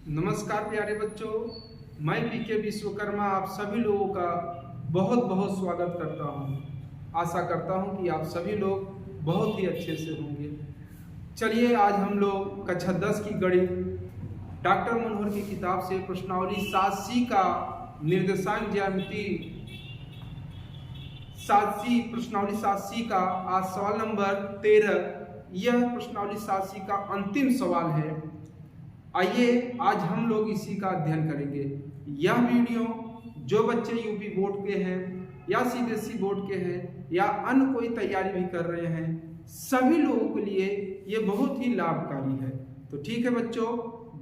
नमस्कार प्यारे बच्चों, मैं पीके विश्वकर्मा आप सभी लोगों का बहुत बहुत स्वागत करता हूं। आशा करता हूं कि आप सभी लोग बहुत ही अच्छे से होंगे। चलिए आज हम लोग कक्षा 10 की गणित डॉक्टर मनोहर की किताब से प्रश्नावली 7C का निर्देशांक ज्यामिति 7C प्रश्नावली 7C का आज सवाल नंबर 13। यह प्रश्नावली 7C का अंतिम सवाल है। आइए आज हम लोग इसी का अध्ययन करेंगे। यह वीडियो जो बच्चे यूपी बोर्ड के हैं या सीबीएसई बोर्ड के हैं या अन्य कोई तैयारी भी कर रहे हैं, सभी लोगों के लिए ये बहुत ही लाभकारी है। तो ठीक है बच्चों,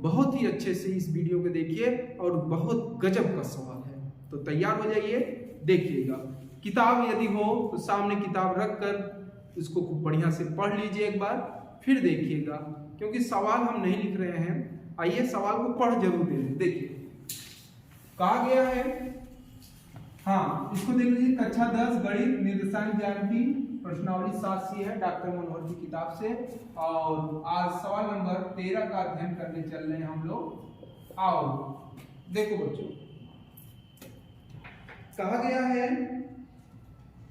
बहुत ही अच्छे से इस वीडियो को देखिए और बहुत गजब का सवाल है। तो तैयार हो जाइए, देखिएगा। किताब यदि हो तो सामने किताब रखकर इसको खूब बढ़िया से पढ़ लीजिए एक बार, फिर देखिएगा, क्योंकि सवाल हम नहीं लिख रहे हैं। आइए सवाल को पढ़ जरूर दें। देखिए कहा गया है, हाँ इसको देख लीजिए, कक्षा 10 गणित निर्देशांक ज्यामिति प्रश्नावली 7C है डॉक्टर मनोहर की किताब से। और आज सवाल नंबर 13 का अध्ययन करने चल रहे हैं हम लोग। आओ देखो बच्चों, कहा गया है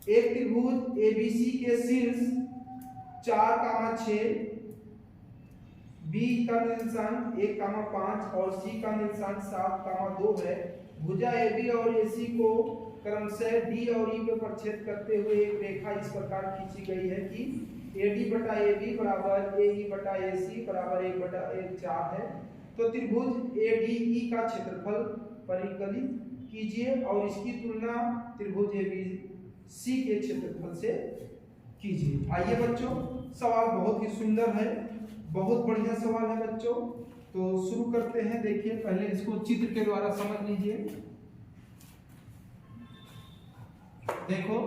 एक त्रिभुज एबीसी के शीर्ष 4,6 बी का निर्देशांक 1,5 और सी का निर्देशांक 7,2 है। भुजा AB और AC को क्रमशः D और E पे प्रक्षेप करते हुए एक रेखा इस प्रकार खींची गई है कि AD बटा AB बराबर AE बटा AC बराबर 1/4 है। तो त्रिभुज ADE का क्षेत्रफल परिकलित कीजिए और इसकी तुलना त्रिभुज ABC के क्षेत्रफल से कीजिए। आइए बच्चों, सवाल बहुत ही सुंदर है, बहुत बढ़िया सवाल है बच्चों। तो शुरू करते हैं। देखिए पहले इसको चित्र के द्वारा समझ लीजिए। देखो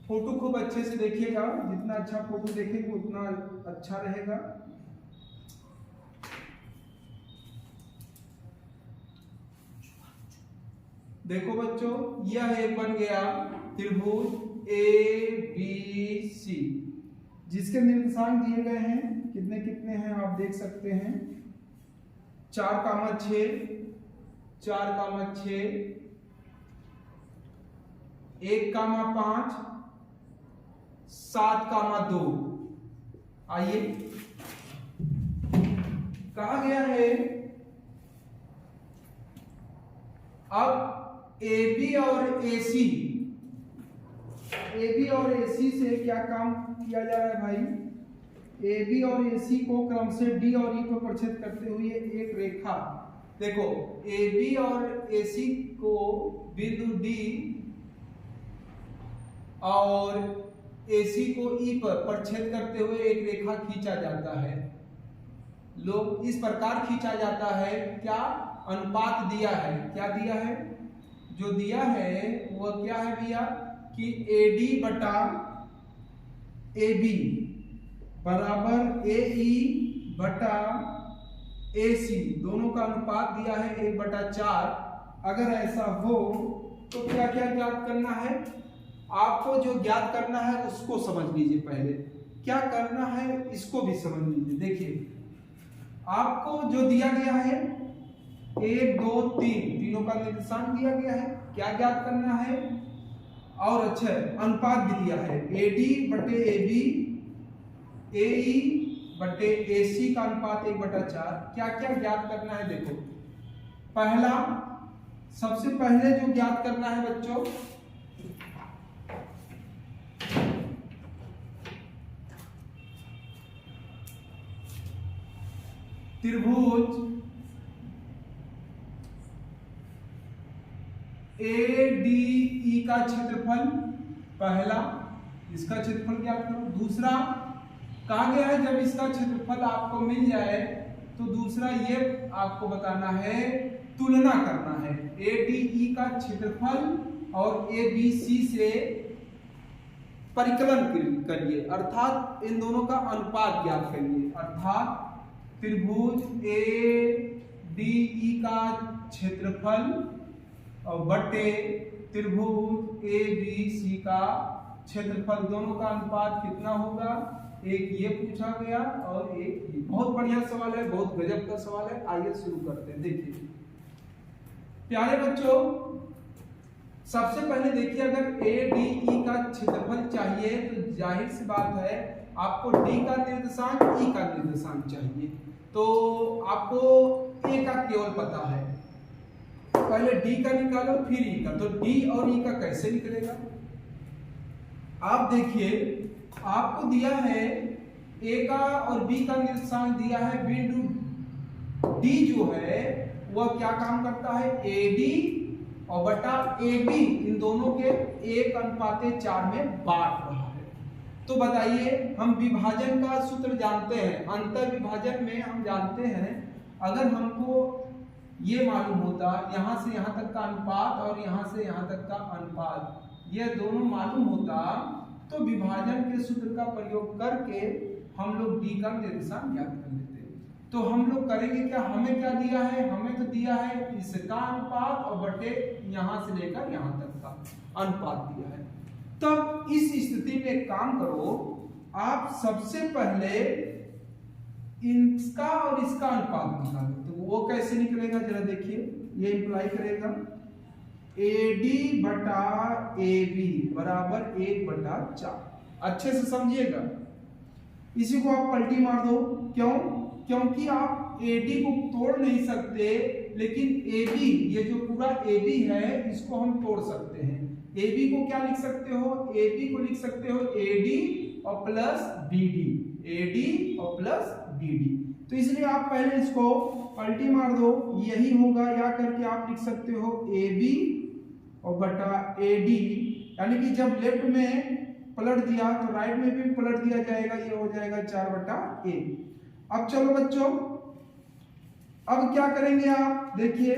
फोटो खूब अच्छे से देखिएगा, जितना अच्छा फोटो देखेंगे उतना अच्छा रहेगा। देखो बच्चों, यह एक बन गया त्रिभुज ABC जिसके निर्देशांक दिए गए हैं। कितने कितने हैं आप देख सकते हैं, 4,6, 4,6, 1,5, 7,2। आइए कहा गया है अब AB और AC से क्या काम किया जा रहा है भाई। AB और AC को क्रमशः D और E को प्रक्षेप करते हुए एक रेखा। देखो AB और AC को बिंदु D और AC को E पर प्रक्षेप करते हुए एक रेखा खींचा जाता है। लोग इस प्रकार खींचा जाता है, क्या अनुपात दिया है, क्या दिया है, जो दिया है वह क्या है भैया कि AD बटा AB बराबर AE बटा AC, दोनों का अनुपात दिया है 1/4। अगर ऐसा हो तो क्या क्या ज्ञात करना है, आपको जो ज्ञात करना है उसको समझ लीजिए। पहले क्या करना है इसको भी समझ लीजिए। देखिए आपको जो दिया गया है 1, 2, 3 तीनों का निर्देशांक दिया गया है, क्या ज्ञात करना है, और अच्छा अनुपात भी दिया है AD बटे AB, AE बटे AC का अनुपात 1/4। क्या क्या ज्ञात करना है देखो। पहला, सबसे पहले जो ज्ञात करना है बच्चों, त्रिभुज ADE का क्षेत्रफल, पहला इसका क्षेत्रफल ज्ञात करो। दूसरा कहा गया है जब इसका क्षेत्रफल आपको मिल जाए तो दूसरा ये आपको बताना है, तुलना करना है ADE का क्षेत्रफल और ABC से परिकलन करिए, अर्थात इन दोनों का अनुपात ज्ञात करिए। अर्थात त्रिभुज ADE का क्षेत्रफल और बटे त्रिभुज ABC का क्षेत्रफल, दोनों का अनुपात कितना होगा एक ये पूछा गया और एक ये। बहुत बढ़िया सवाल है, बहुत गजब का सवाल है। आइए शुरू करते हैं। देखिए प्यारे बच्चों, सबसे पहले देखिए, अगर ए डी ई का क्षेत्रफल चाहिए तो जाहिर सी बात है आपको डी का निर्देशांक ई का निर्देशांक चाहिए। तो आपको ए का केवल पता है, पहले डी का निकालो फिर ई का। तो डी और ई का कैसे निकलेगा? आप देखिए, आपको दिया है ए का और बी का निर्देशांक दिया है। बिंदु डी जो है वह क्या काम करता है? ए डी और बटा ए बी, इन दोनों के 1:4 में बांट रहा है। तो बताइए, हम विभाजन का सूत्र जानते हैं, अंतर विभाजन में हम जानते हैं, अगर हमको ये मालूम होता यहां से यहां तक का अनुपात और यहां से यहां तक का अनुपात, ये दोनों मालूम होता तो विभाजन के सूत्र का प्रयोग करके हम लोग डी का निर्देशांक ज्ञात कर लेते। तो हम लोग करेंगे क्या? हमें क्या दिया है? हमें तो दिया है इसका अनुपात और बटे यहां से लेकर यहां तक का अनुपात दिया है। तब इस स्थिति में एक काम करो, आप सबसे पहले इसका और इसका अनुपात निकालो। तो वो कैसे निकलेगा जरा देखिए। ये इंप्लाई करेगा AD बटा AB बराबर 1/4। अच्छे से समझिएगा, इसी को आप पलटी मार दो। क्यों? क्योंकि आप AD को तोड़ नहीं सकते, लेकिन AB, ये जो पूरा AB है इसको हम तोड़ सकते हैं। AB को क्या लिख सकते हो? AB को लिख सकते हो AD और प्लस BD, AD और प्लस BD। तो इसलिए आप पहले इसको पलटी मार दो, यही होगा। या करके आप लिख सकते हो AB और बटा AD, यानी कि जब लेफ्ट में पलट दिया तो राइट में भी पलट दिया जाएगा, ये हो जाएगा 4/1। अब चलो बच्चों, अब क्या करेंगे आप देखिए,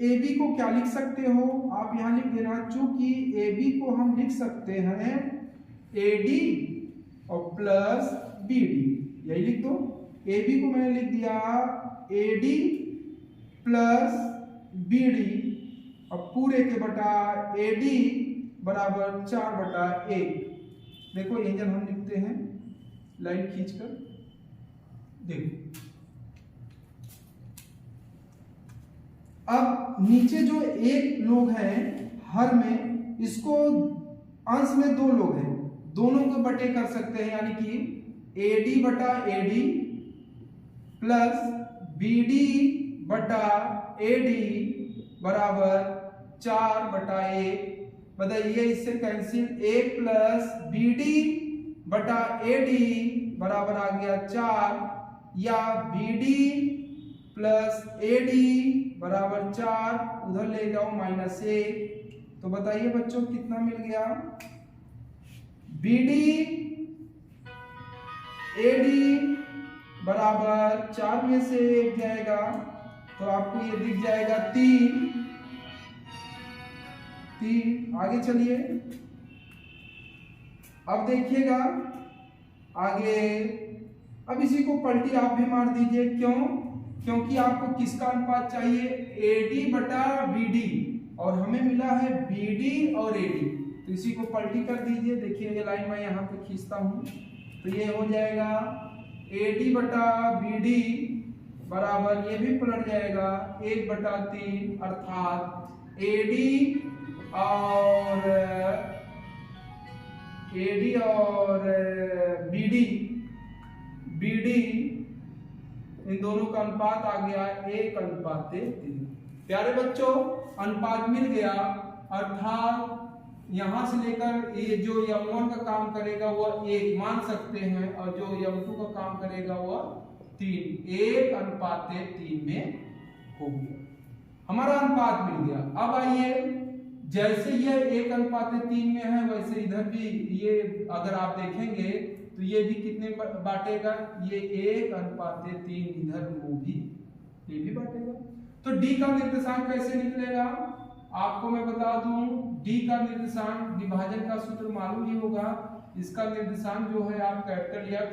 AB को क्या लिख सकते हो आप? यहां लिख देना, चूंकि AB को हम लिख सकते हैं AD और प्लस BD, यही लिख दो। AB को मैंने लिख दिया AD प्लस BD और पूरे के बटा AD बराबर 4/1। देखो ये जब हम लिखते हैं लाइन खींचकर, देखो अब नीचे जो एक लोग हैं हर में, इसको अंश में 2 लोग हैं, दोनों को बटे कर सकते हैं, यानी कि AD बटा AD प्लस BD बटा AD बराबर 4/1। बताइए, इससे कैंसिल, A प्लस BD बटा AD बराबर आ गया 4, या BD प्लस AD बराबर 4, उधर ले जाओ -1। तो बताइए बच्चों कितना मिल गया? BD AD बराबर 4 में से 1 जाएगा तो आपको ये दिख जाएगा 3। आगे चलिए, अब देखिएगा आगे। अब इसी को पलटी आप भी मार दीजिए। क्यों? क्योंकि आपको किसका अनुपात चाहिए? AD बटा BD, और हमें मिला है BD और AD। तो इसी को पलटी कर दीजिए। देखिए ये लाइन मैं यहाँ पे खींचता हूँ, तो ये हो जाएगा AD बटा BD बराबर, ये भी पलट जाएगा 1/3, अर्थात AD और BD इन दोनों का अनुपात आ गया 1:3। प्यारे बच्चों, अनुपात मिल गया, अर्थात यहां से लेकर ये जो M1 का काम करेगा वह 1 मान सकते हैं, और जो M2 का काम करेगा वह 3, 1:3 में हो गया। हमारा अनुपात मिल गया। अब आइए, जैसे ये 1:3 में है वैसे इधर भी ये अगर आप देखेंगे तो ये भी कितने बांटेगा? ये 1:3 इधर वो भी, ये भी बांटेगा। तो डी का निर्देशांक कैसे निकलेगा? आपको मैं बता दूं, डी का निर्देशांक विभाजन का सूत्र मालूम ही होगा। इसका निर्देशांक जो है आप कैपिटल X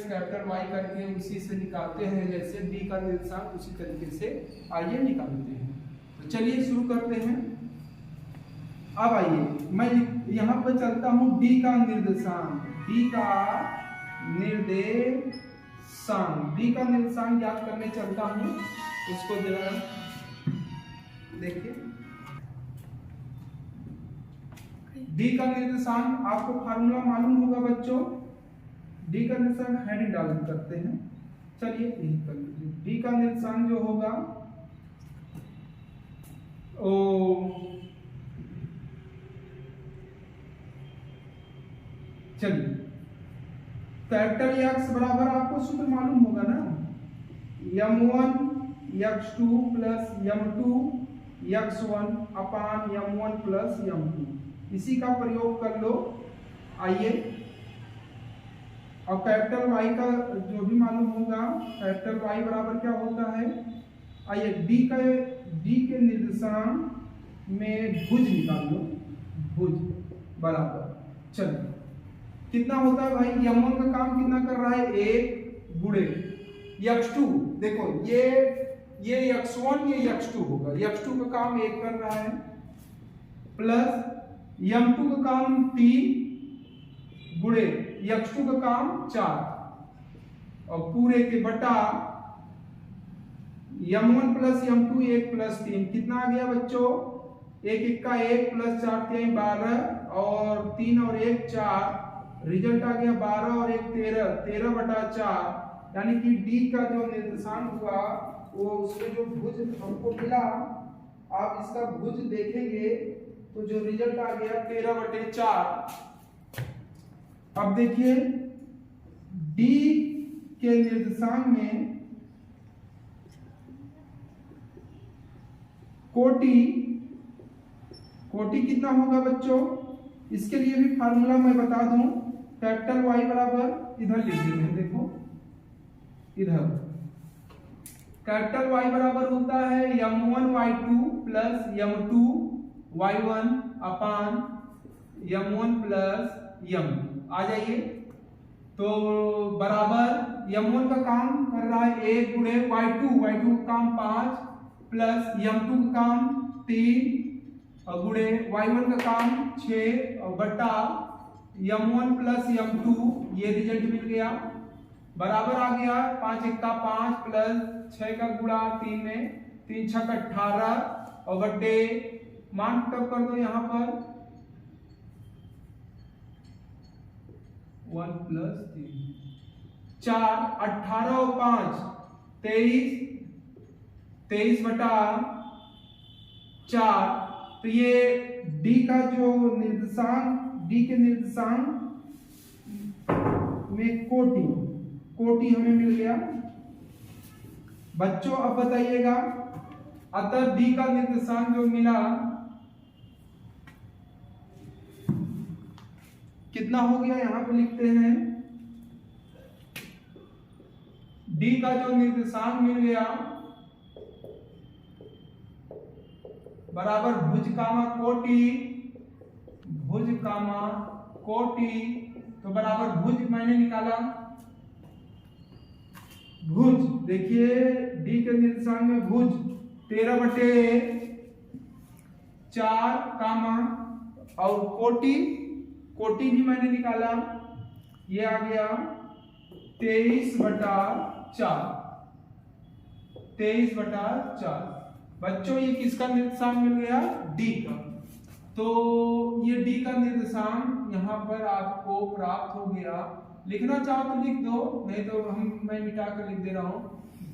कैपिटल Y करके उसी से निकालते हैं, जैसे डी का निर्देशांक उसी तरीके से आइए निकालते हैं। तो चलिए शुरू करते हैं। अब आइए मैं यहाँ पर चलता हूँ डी का निर्देशांक, डी का निर्देशांक याद करने चलता हूँ, उसको जरा देखिए। डी का निर्देशांक आपको फार्मूला मालूम होगा बच्चों, डी का निर्देशांक हेडिंग डाल करते हैं, चलिए यही कर लीजिए। डी का निर्देशांक जो होगा ओ चलिए कैपिटल एक्स बराबर आपको सूत्र मालूम होगा ना, m1 x2 plus m2 x1 अपान m1 प्लस m2, इसी का प्रयोग कर लो। आइए और कैपिटल y का जो भी मालूम होगा, कैपिटल Y बराबर क्या होता है, आइए डी के निर्देशांक में भुज निकाल लो, भुज बराबर चलिए कितना होता है भाई, m1 का काम कितना कर रहा है, 1 गुणे x2, देखो ये x1 ये x2 होगा, x2 का काम 1 कर रहा है, प्लस m2 का काम 3 गुणे x2 का काम 4 और पूरे के बटा m1 प्लस m2 1 प्लस 3 कितना आ गया बच्चों, 1 का 1 प्लस 4 3 12 और 3 और 1 4, रिजल्ट आ गया 12 और 1 13 बटा 4, यानी कि डी का जो निर्देशांक हुआ वो उसमें जो भुज हमको मिला, आप इसका भुज देखेंगे तो जो रिजल्ट आ गया 13/4। अब देखिए डी के निर्देशांक में कोटि कितना होगा बच्चों, इसके लिए भी फार्मूला मैं बता दूं, कैपिटल Y बराबर इधर लिख देंगे, देखो इधर कैपिटल Y बराबर होता है m1 y2 plus m2 y1 अपान m1 प्लस m2। आ जाइए तो बराबर m1 का काम कर रहा है 1 गुणे y2 का काम 5 प्लस m2 का काम 3 और गुणे y1 का काम 6 और बटा m1 प्लस m2, ये रिजल्ट मिल गया, बराबर आ गया 5 का 5 प्लस 6 का गुणा 3 में 3 6 का 18 और बटे मान तब कर दो यहाँ पर 1 प्लस 3 4 18 और 5 23 बटा 4। तो ये डी का जो निर्देशांक, डी के निर्देशांक में कोटि हमें मिल गया बच्चों। अब बताइएगा अतः डी का निर्देशांक जो मिला कितना हो गया, यहां पर लिखते हैं डी का जो निर्देशांक मिल गया बराबर भुज कामा कोटि, तो बराबर भुज मैंने निकाला, भुज देखिए डी के निर्देशांक में भुज 13/4 कामा और कोटि भी मैंने निकाला, ये आ गया 23/4। बच्चों ये किसका निर्देशांक मिल गया, डी का। तो ये डी का निर्देशांक यहाँ पर आपको प्राप्त हो गया, लिखना चाहो तो लिख दो, नहीं तो मैं मिटा कर लिख दे रहा हूँ।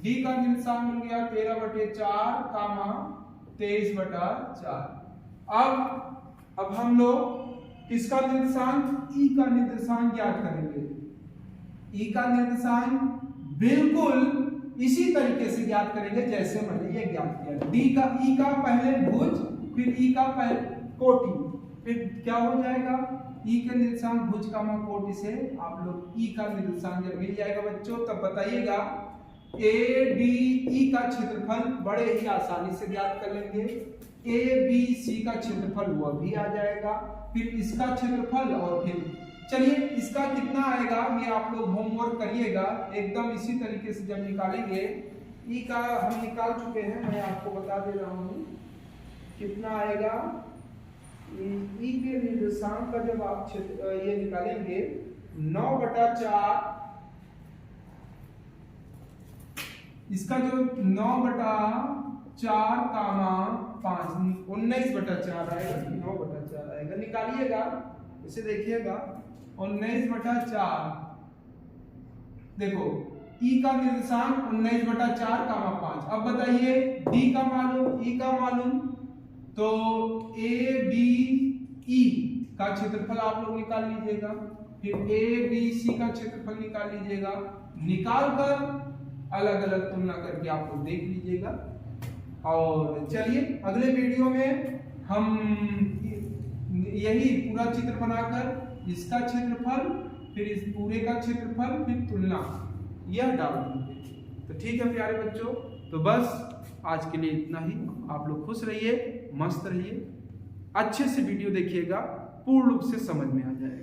डी का निर्देशांक मिल गया 13/4 कामा 23/4। अब हम लोग किसका निर्देशांक, ई का निर्देशांक ज्ञात करेंगे। ई का निर्देशांक बिल्कुल इसी तरीके से ज्ञात करेंगे जैसे मैंने ये ज्ञात किया। डी का ई का पहले भुज, फिर ई का पहले कोटि, फिर क्या हो जाएगा, ई के निर्देशांक भुज कामा कोटि से आप लोग ई का निर्देशांक जब मिल जाएगा बच्चों तब बताइएगा ए डी ई का क्षेत्रफल बड़े ही आसानी से ज्ञात कर लेंगे। ए बी सी का क्षेत्रफल वह भी आ जाएगा, फिर इसका क्षेत्रफल और फिर चलिए इसका कितना आएगा ये आप लोग होमवर्क करिएगा, एकदम इसी तरीके से जब निकालेंगे। ई का हम निकाल चुके हैं, मैं आपको बता दे रहा हूँ कितना आएगा। ई के निर्देशांक का जब आप ये निकालेंगे 9/4, इसका जो 9/4 कामा 5 19/4 आएगा, 9/4 आएगा, निकालिएगा इसे, देखिएगा 19/4। देखो ई का निर्देशांक 19/4 कामा 5। अब बताइए डी का मालूम, ई का मालूम, तो ए बी ई का क्षेत्रफल आप लोग निकाल लीजिएगा, फिर ए बी सी का क्षेत्रफल निकाल लीजिएगा, निकाल कर अलग अलग तुलना करके आप लोग देख लीजिएगा। और चलिए अगले वीडियो में हम यही पूरा चित्र बनाकर इसका क्षेत्रफल, फिर इस पूरे का क्षेत्रफल, फिर तुलना, यह डाल देंगे। तो ठीक है प्यारे बच्चों, तो बस आज के लिए इतना ही। आप लोग खुश रहिए, मस्त रहिए, अच्छे से वीडियो देखिएगा, पूर्ण रूप से समझ में आ जाएगा।